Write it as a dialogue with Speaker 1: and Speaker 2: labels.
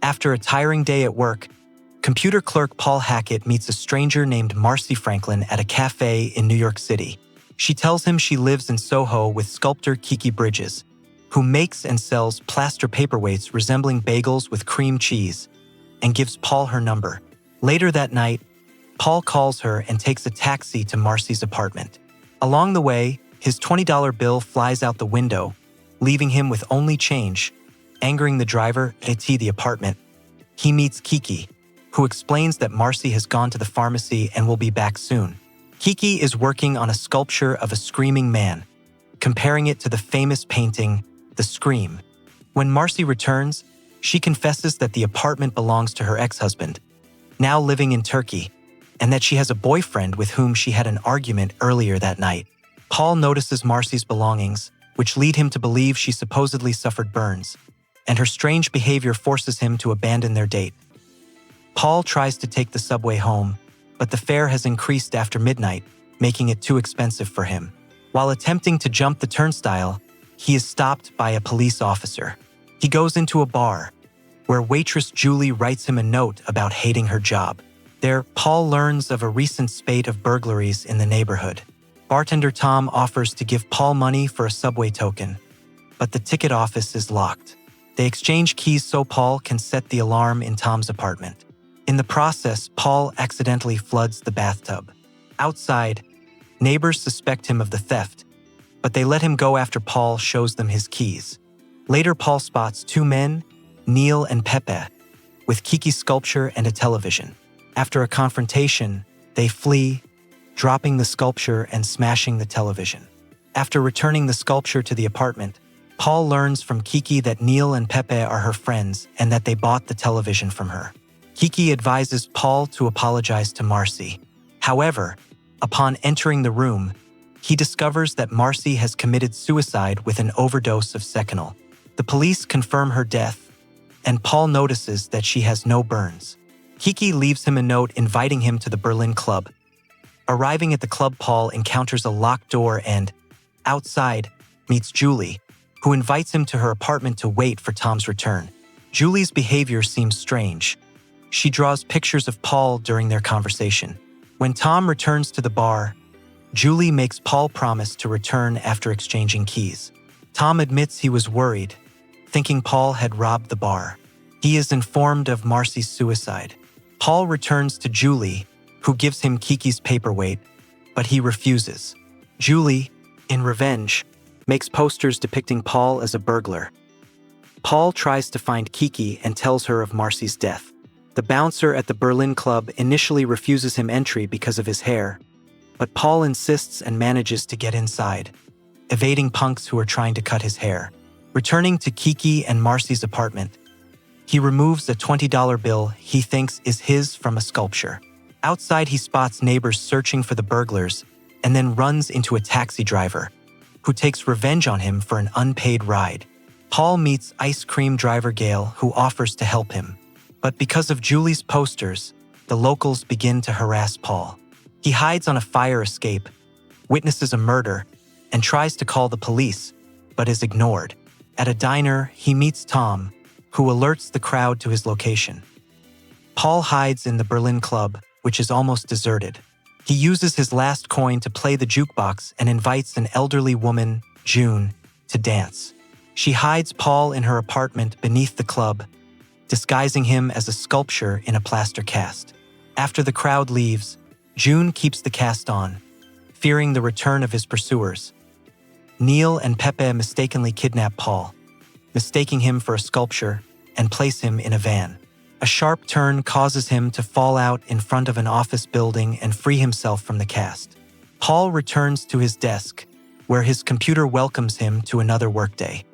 Speaker 1: After a tiring day at work, computer clerk Paul Hackett meets a stranger named Marcy Franklin at a cafe in New York City. She tells him she lives in Soho with sculptor Kiki Bridges, who makes and sells plaster paperweights resembling bagels with cream cheese, and gives Paul her number. Later that night, Paul calls her and takes a taxi to Marcy's apartment. Along the way, his $20 bill flies out the window, leaving him with only change. Angering the driver at the apartment, he meets Kiki, who explains that Marcy has gone to the pharmacy and will be back soon. Kiki is working on a sculpture of a screaming man, comparing it to the famous painting, The Scream. When Marcy returns, she confesses that the apartment belongs to her ex-husband, now living in Turkey, and that she has a boyfriend with whom she had an argument earlier that night. Paul notices Marcy's belongings, which lead him to believe she supposedly suffered burns, and her strange behavior forces him to abandon their date. Paul tries to take the subway home, but the fare has increased after midnight, making it too expensive for him. While attempting to jump the turnstile, he is stopped by a police officer. He goes into a bar, where waitress Julie writes him a note about hating her job. There, Paul learns of a recent spate of burglaries in the neighborhood. Bartender Tom offers to give Paul money for a subway token, but the ticket office is locked. They exchange keys so Paul can set the alarm in Tom's apartment. In the process, Paul accidentally floods the bathtub. Outside, neighbors suspect him of the theft, but they let him go after Paul shows them his keys. Later, Paul spots two men, Neil and Pepe, with Kiki's sculpture and a television. After a confrontation, they flee, dropping the sculpture and smashing the television. After returning the sculpture to the apartment, Paul learns from Kiki that Neil and Pepe are her friends and that they bought the television from her. Kiki advises Paul to apologize to Marcy. However, upon entering the room, he discovers that Marcy has committed suicide with an overdose of Seconal. The police confirm her death, and Paul notices that she has no burns. Kiki leaves him a note inviting him to the Berlin Club. Arriving at the club, Paul encounters a locked door and, outside, meets Julie, who invites him to her apartment to wait for Tom's return. Julie's behavior seems strange. She draws pictures of Paul during their conversation. When Tom returns to the bar, Julie makes Paul promise to return after exchanging keys. Tom admits he was worried, thinking Paul had robbed the bar. He is informed of Marcy's suicide. Paul returns to Julie, who gives him Kiki's paperweight, but he refuses. Julie, in revenge, makes posters depicting Paul as a burglar. Paul tries to find Kiki and tells her of Marcy's death. The bouncer at the Berlin Club initially refuses him entry because of his hair, but Paul insists and manages to get inside, evading punks who are trying to cut his hair. Returning to Kiki and Marcy's apartment, he removes a $20 bill he thinks is his from a sculpture. Outside, he spots neighbors searching for the burglars and then runs into a taxi driver, who takes revenge on him for an unpaid ride. Paul meets ice cream driver Gail, who offers to help him. But because of Julie's posters, the locals begin to harass Paul. He hides on a fire escape, witnesses a murder, and tries to call the police, but is ignored. At a diner, he meets Tom, who alerts the crowd to his location. Paul hides in the Berlin Club, which is almost deserted. He uses his last coin to play the jukebox and invites an elderly woman, June, to dance. She hides Paul in her apartment beneath the club, disguising him as a sculpture in a plaster cast. After the crowd leaves, June keeps the cast on, fearing the return of his pursuers. Neil and Pepe mistakenly kidnap Paul, mistaking him for a sculpture, and place him in a van. A sharp turn causes him to fall out in front of an office building and free himself from the cast. Paul returns to his desk, where his computer welcomes him to another workday.